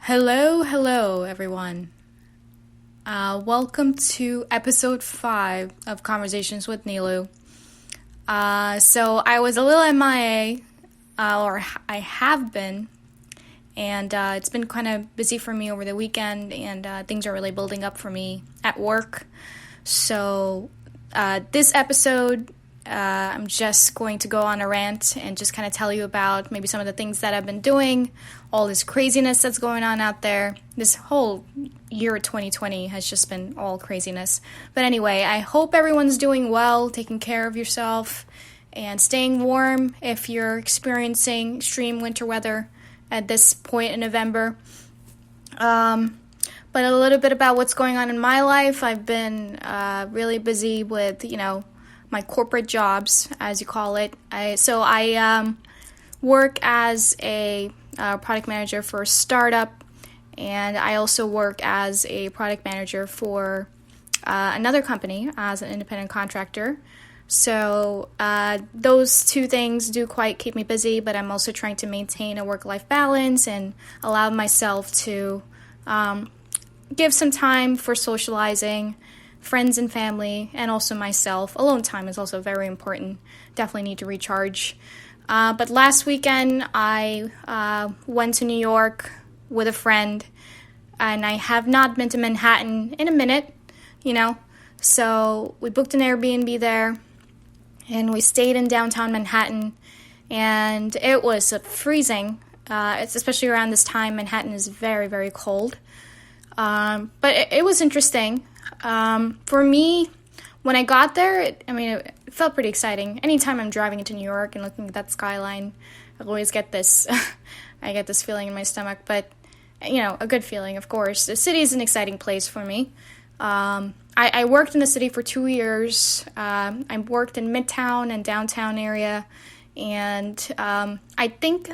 Hello, everyone. Welcome to episode 5 of Conversations with Nilu. So I was a little MIA, or I have been, and it's been kind of busy for me over the weekend, and things are really building up for me at work. So this episode, I'm just going to go on a rant and just kind of tell you about maybe some of the things that I've been doing, all this craziness that's going on out there. This whole year 2020 has just been all craziness. But anyway, I hope everyone's doing well, taking care of yourself, and staying warm if you're experiencing extreme winter weather at this point in November. But a little bit about what's going on in my life. I've been really busy with, my corporate jobs, as you call it. I work as a product manager for a startup, and I also work as a product manager for another company as an independent contractor. So those two things do quite keep me busy, but I'm also trying to maintain a work-life balance and allow myself to give some time for socializing, friends and family, and also myself. Alone time is also very important. Definitely need to recharge. But last weekend, I went to New York with a friend, and I have not been to Manhattan in a minute, So we booked an Airbnb there, and we stayed in downtown Manhattan, and it was freezing. It's especially around this time. Manhattan is very, very cold. But it was interesting. For me, when I got there, it felt pretty exciting. Anytime I'm driving into New York and looking at that skyline, I always get this, I get this feeling in my stomach, but, a good feeling, of course. The city is an exciting place for me. I worked in the city for 2 years. I worked in Midtown and downtown area, and I think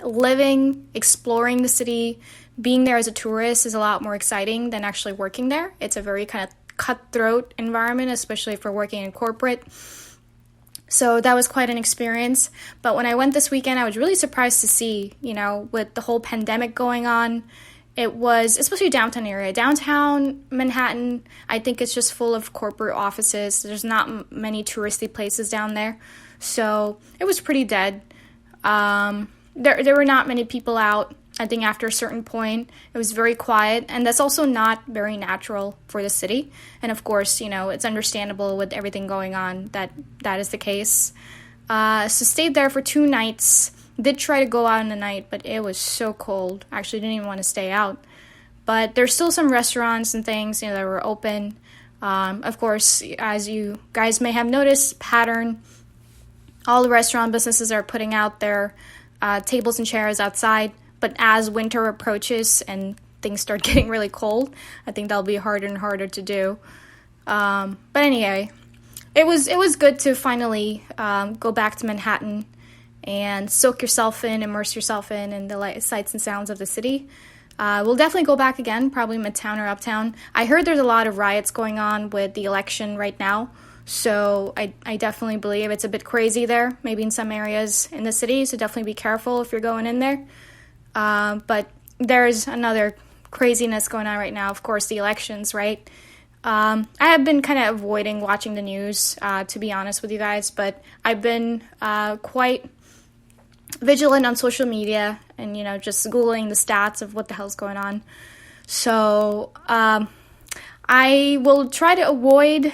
exploring the city, being there as a tourist is a lot more exciting than actually working there. It's a very kind of cutthroat environment, especially for working in corporate. So that was quite an experience. But when I went this weekend, I was really surprised to see, with the whole pandemic going on, it was, especially downtown area. Downtown Manhattan, I think it's just full of corporate offices. There's not many touristy places down there. So it was pretty dead. There were not many people out. I think after a certain point, it was very quiet, and that's also not very natural for the city. And of course, it's understandable with everything going on that is the case. So stayed there for 2 nights. Did try to go out in the night, but it was so cold. Actually, didn't even want to stay out. But there's still some restaurants and things, that were open. Of course, as you guys may have noticed, pattern. All the restaurant businesses are putting out their tables and chairs outside. But as winter approaches and things start getting really cold, I think that'll be harder and harder to do. But anyway, it was good to finally go back to Manhattan and soak yourself in, immerse yourself in the sights and sounds of the city. We'll definitely go back again, probably Midtown or Uptown. I heard there's a lot of riots going on with the election right now. So I definitely believe it's a bit crazy there, maybe in some areas in the city. So definitely be careful if you're going in there. But there's another craziness going on right now, of course, the elections, right? I have been kind of avoiding watching the news, to be honest with you guys, but I've been quite vigilant on social media and, just Googling the stats of what the hell's going on. So I will try to avoid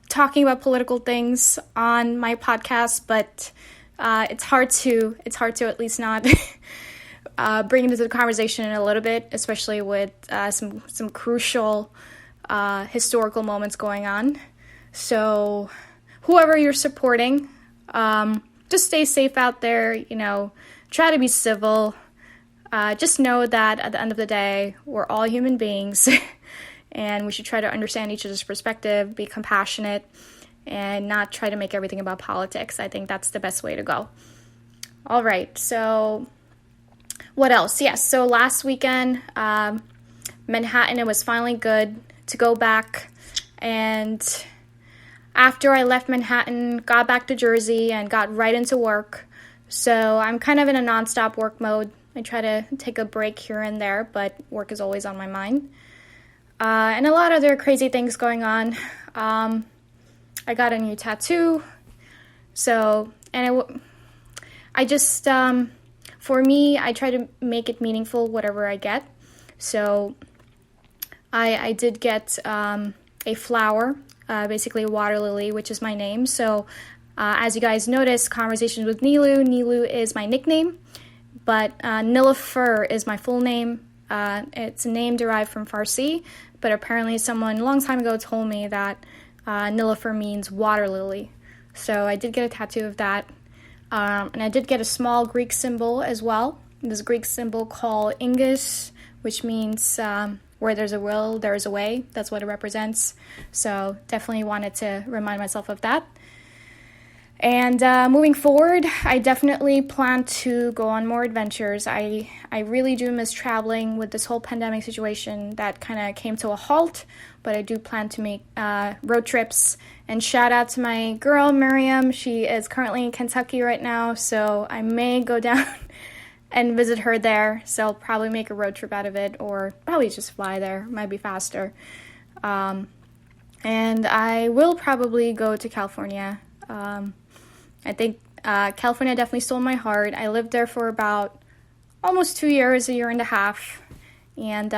talking about political things on my podcast, but it's hard to at least not bring it into the conversation in a little bit, especially with some crucial historical moments going on. So whoever you're supporting, just stay safe out there, try to be civil. Just know that at the end of the day, we're all human beings and we should try to understand each other's perspective, be compassionate, and not try to make everything about politics. I think that's the best way to go. All right, so what else? Yes, so last weekend, Manhattan, it was finally good to go back. And after I left Manhattan, got back to Jersey and got right into work. So I'm kind of in a nonstop work mode I try to take a break here and there, but work is always on my mind. And a lot of other crazy things going on. I got a new tattoo. So, and I just, for me, I try to make it meaningful, whatever I get. So, I did get a flower, basically a water lily, which is my name. So, as you guys noticed, Conversations with Nilu. Nilu is my nickname, but Nilüfer is my full name. It's a name derived from Farsi, but apparently someone a long time ago told me that Nilüfer means water lily. So I did get a tattoo of that. And I did get a small Greek symbol as well. This Greek symbol called Ingus, which means where there's a will, there's a way. That's what it represents. So definitely wanted to remind myself of that. And moving forward, I definitely plan to go on more adventures. I really do miss traveling with this whole pandemic situation that kind of came to a halt, but I do plan to make road trips. And shout out to my girl, Miriam. She is currently in Kentucky right now, so I may go down and visit her there. So I'll probably make a road trip out of it, or probably just fly there. Might be faster. And I will probably go to California. I think California definitely stole my heart. I lived there for about almost 2 years, a year and a half. And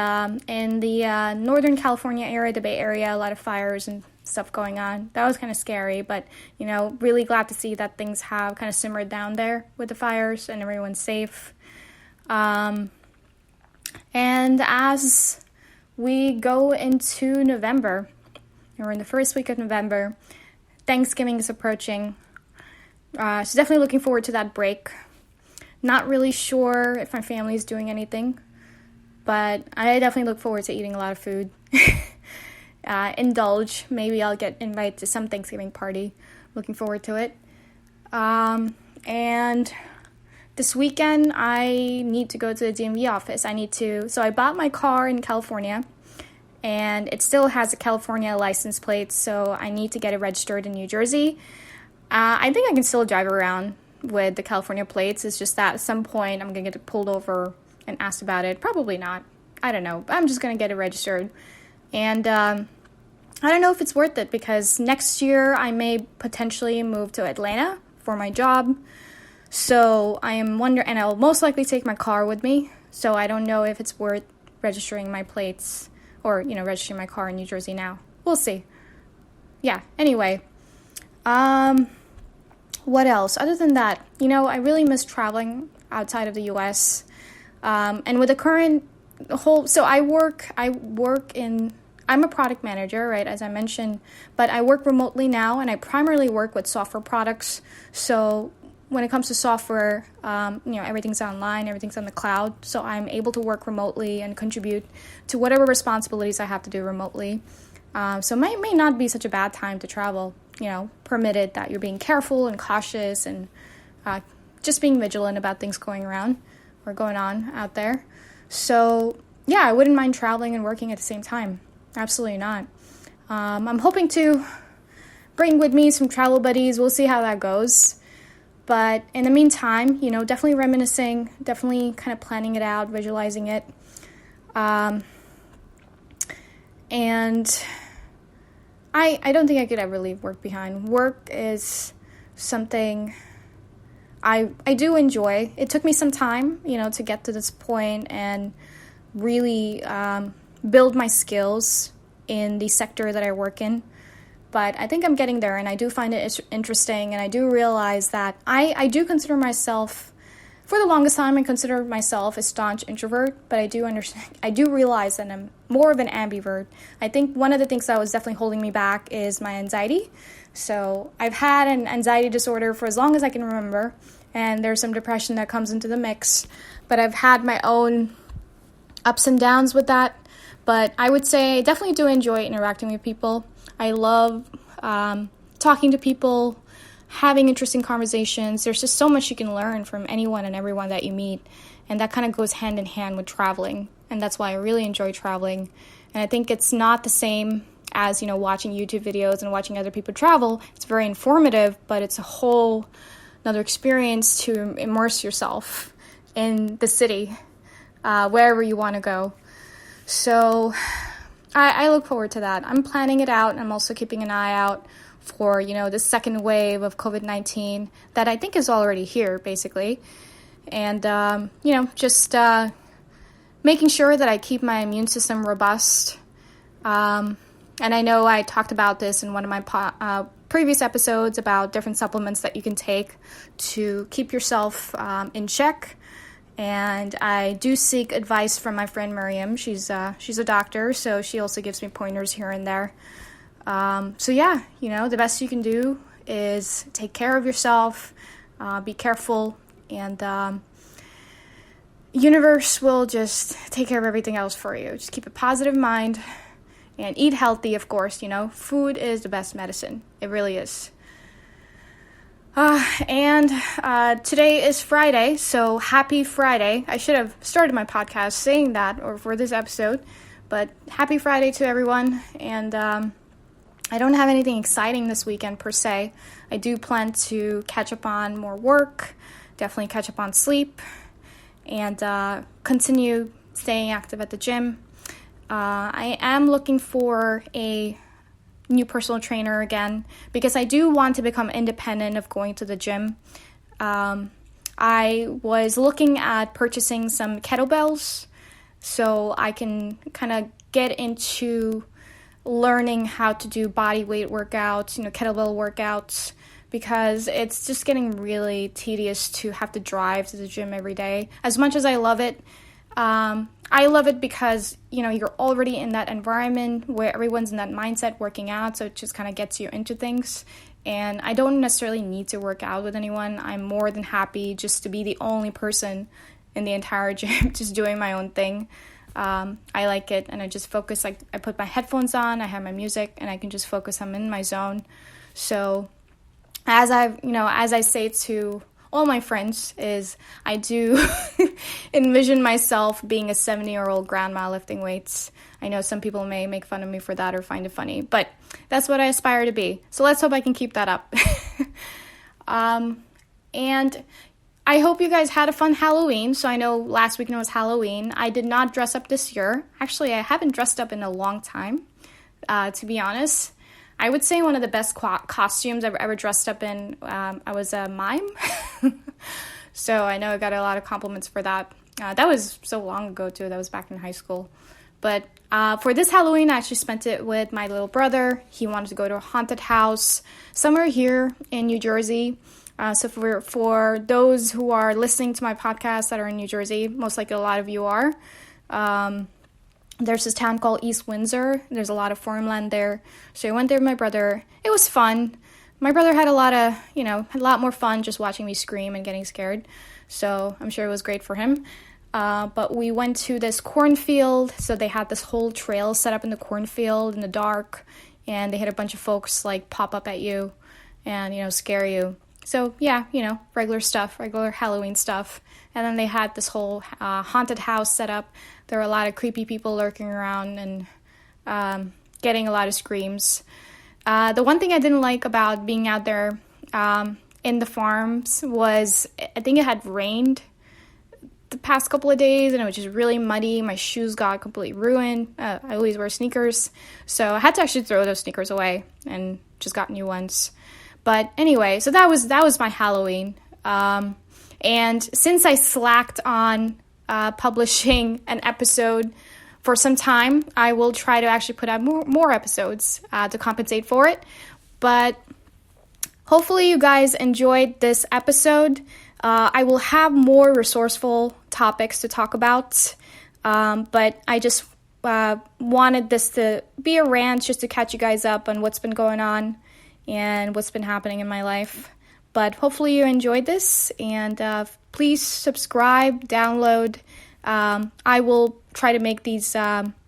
in the Northern California area, the Bay Area, a lot of fires and stuff going on. That was kind of scary, but, you know, really glad to see that things have kind of simmered down there with the fires and everyone's safe. And as we go into November, we're in the first week of November, Thanksgiving is approaching. So definitely looking forward to that break. Not really sure if my family is doing anything, but I definitely look forward to eating a lot of food. Indulge. Maybe I'll get invited to some Thanksgiving party. Looking forward to it. And this weekend, I need to go to the DMV office. So I bought my car in California, and it still has a California license plate, so I need to get it registered in New Jersey. I think I can still drive around with the California plates. It's just that at some point I'm going to get pulled over and asked about it. Probably not. I don't know. I'm just going to get it registered. And I don't know if it's worth it, because next year I may potentially move to Atlanta for my job. So I am wondering, and I'll most likely take my car with me. So I don't know if it's worth registering my plates or, registering my car in New Jersey now. We'll see. Yeah, anyway. What else? Other than that, I really miss traveling outside of the U.S. And with the current so I'm a product manager, right, as I mentioned, but I work remotely now, and I primarily work with software products. So when it comes to software, everything's online, everything's on the cloud. So I'm able to work remotely and contribute to whatever responsibilities I have to do remotely. So it may not be such a bad time to travel, permitted that you're being careful and cautious and just being vigilant about things going on out there. So, yeah, I wouldn't mind traveling and working at the same time. Absolutely not. I'm hoping to bring with me some travel buddies. We'll see how that goes. But in the meantime, definitely reminiscing, definitely kind of planning it out, visualizing it. And I don't think I could ever leave work behind. Work is something I do enjoy. It took me some time, to get to this point and really build my skills in the sector that I work in. But I think I'm getting there, and I do find it interesting, and I do realize that I do consider myself, for the longest time, I considered myself a staunch introvert, but I do realize that I'm more of an ambivert. I think one of the things that was definitely holding me back is my anxiety. So I've had an anxiety disorder for as long as I can remember, and there's some depression that comes into the mix, but I've had my own ups and downs with that. But I would say I definitely do enjoy interacting with people. I love talking to people, having interesting conversations. There's just so much you can learn from anyone and everyone that you meet, and that kind of goes hand in hand with traveling, and that's why I really enjoy traveling. And I think it's not the same as, watching YouTube videos and watching other people travel. It's very informative, but it's a whole another experience to immerse yourself, in the city, wherever you want to go. So I look forward to that. I'm planning it out. I'm also keeping an eye out for, the second wave of COVID-19 that I think is already here, basically. And, just making sure that I keep my immune system robust. And I know I talked about this in one of my previous episodes about different supplements that you can take to keep yourself in check. And I do seek advice from my friend Miriam. She's a doctor, so she also gives me pointers here and there. The best you can do is take care of yourself, be careful, and universe will just take care of everything else for you. Just keep a positive mind and eat healthy, of course. Food is the best medicine. It really is. Today is Friday, so happy Friday. I should have started my podcast saying that, or for this episode, but happy Friday to everyone. And I don't have anything exciting this weekend per se. I do plan to catch up on more work, definitely catch up on sleep, and continue staying active at the gym. I am looking for a new personal trainer again, because I do want to become independent of going to the gym. I was looking at purchasing some kettlebells so I can kind of get into learning how to do body weight workouts, kettlebell workouts, because it's just getting really tedious to have to drive to the gym every day. As much as I love it, I love it because, you're already in that environment where everyone's in that mindset working out, so it just kind of gets you into things. And I don't necessarily need to work out with anyone. I'm more than happy just to be the only person in the entire gym just doing my own thing. I like it, and I just focus. I put my headphones on, I have my music, and I can just focus. I'm in my zone. So as I say to all my friends, is I do envision myself being a 70-year-old grandma lifting weights. I know some people may make fun of me for that or find it funny, but that's what I aspire to be. So let's hope I can keep that up. And I hope you guys had a fun Halloween. So I know last weekend was Halloween. I did not dress up this year. Actually, I haven't dressed up in a long time, to be honest. I would say one of the best costumes I've ever dressed up in, I was a mime. So I know I got a lot of compliments for that. That was so long ago, too. That was back in high school. But for this Halloween, I actually spent it with my little brother. He wanted to go to a haunted house somewhere here in New Jersey. So for those who are listening to my podcast that are in New Jersey, most likely a lot of you are, there's this town called East Windsor. There's a lot of farmland there. So I went there with my brother. It was fun. My brother had a lot more fun just watching me scream and getting scared. So I'm sure it was great for him. But we went to this cornfield. So they had this whole trail set up in the cornfield in the dark. And they had a bunch of folks pop up at you and, scare you. So yeah, regular stuff, regular Halloween stuff. And then they had this whole haunted house set up. There were a lot of creepy people lurking around and getting a lot of screams. The one thing I didn't like about being out there in the farms was I think it had rained the past couple of days and it was just really muddy. My shoes got completely ruined. I always wear sneakers. So I had to actually throw those sneakers away and just got new ones. But anyway, so that was my Halloween. And since I slacked on publishing an episode for some time, I will try to actually put out more episodes to compensate for it. But hopefully you guys enjoyed this episode. I will have more resourceful topics to talk about. But I just wanted this to be a rant just to catch you guys up on what's been going on and what's been happening in my life. But hopefully you enjoyed this, and please subscribe, download. I will try to make these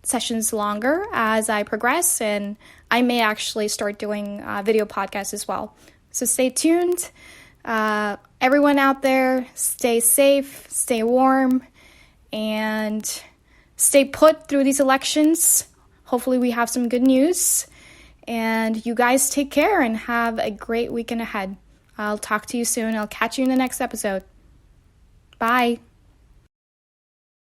sessions longer as I progress, and I may actually start doing video podcasts as well. So stay tuned. Everyone out there, stay safe, stay warm, and stay put through these elections. Hopefully we have some good news. And you guys take care and have a great weekend ahead. I'll talk to you soon. I'll catch you in the next episode. Bye.